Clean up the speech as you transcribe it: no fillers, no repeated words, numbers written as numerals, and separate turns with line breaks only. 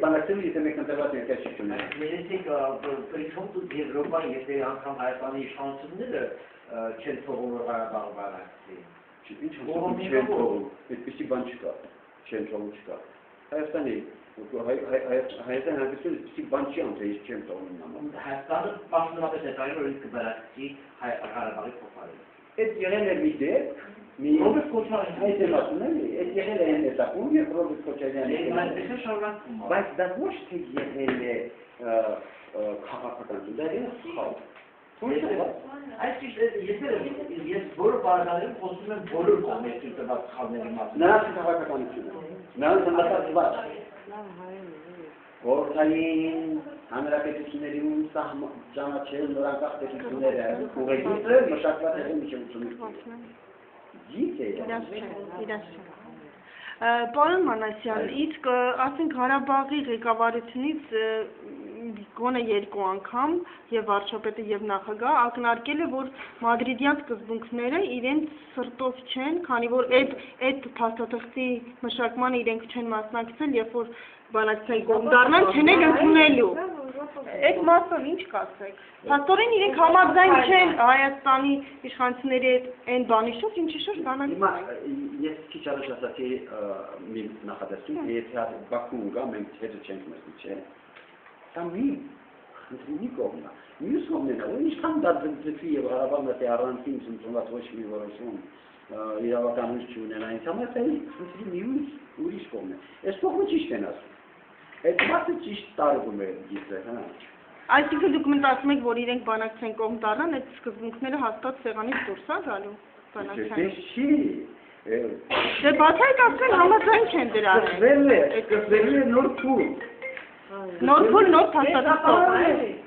բանակցելու եթե մեկ ընտրված ներկայացություններ։
Մենեցիկ պրիչոմ тут Եվրոպա, եթե անգամ Հայաստանի իշխանությունները չեն թողում Ղարաբաղը բանակցի։
Ինչ չեն թողում, այդպիսի բան չկա, չեն թողում չկա։ Հայաստանի Հայաստանի հանրապետությունը այդպիսի բան չի անում, թե ես չեմ թողնում նման։
Հայաստանը պաշտոնապես է տալիս, որ ինքը բանակցի Ղարաբաղի փոխարեն։
Այդ եղել է մի դեպք,
Ռոբերտ Քոչարյանը
այդ եմ ասում եմ, այդ եղել է այն этаպում, երբ Ռոբերտ Քոչարյանը բայց դա ոչ թե եղել է քաղաքականություն, դա եղել է խաղ։
Ես բոլոր բաժաններում խոսում եմ բոլոր կողմերից տված խաղների մասին։
Նրանց քաղաքականությունը, նրանց հանդարտված Որթային հանրապետությունների ճանաչել նորանկախ պետությունները ուղեգիծը մշակված է միջոցում։
Պարոն Մանասյան, իսկ ասենք Ղարաբաղի ղեկավարությունից գոնե 2 անգամ եւ վարչապետը եւ նախագահը ակնարկել է, որ մադրիդյան սկզբունքները իրենց սրտով չեն, քանի որ այդ փաստաթղթի մշակմանը իրենք չեն մասնակցել, երբ որ բանակցային կողմ դառնան, չեն ընդունելու։ Այդ մասով ինչ կասեք։ Փաստորեն իրենք համաձայն չեն Հայաստանի իշխանությունների այն բանի շուրջ, ինչի շուրջ բանակցում։
Ես քիչ առաջ ասացի մի նախադասություն, եթե Բաքուն գա, մենք հետը չենք մտնում, չէ։ Դա մի կողմն է։ Մյուս կողմն է, որ ինչքան դա ձգվի եւ Ղարաբաղն է առանցին ընդունված ոչ մի որոշում իրավականություն չունենա, ինձ համար դա ուրիշ կողմն է։ Այս կողմը ճիշտ են ասում։ Այդ մասը ճիշտ տարվում է գիտե, հա։
Այսինքն դուք մենակ ասում եք, որ իրենք բանակցային կողմ դառնան, այդ սկզբունքները հաստատ սեղանից դուրս է գալու բանակցային։ Դե բացահայտական համաձայն չեն դրանից։
Սկսվել է նոր փուլ։
Նոր փուլ, նոր փաստաթղթ։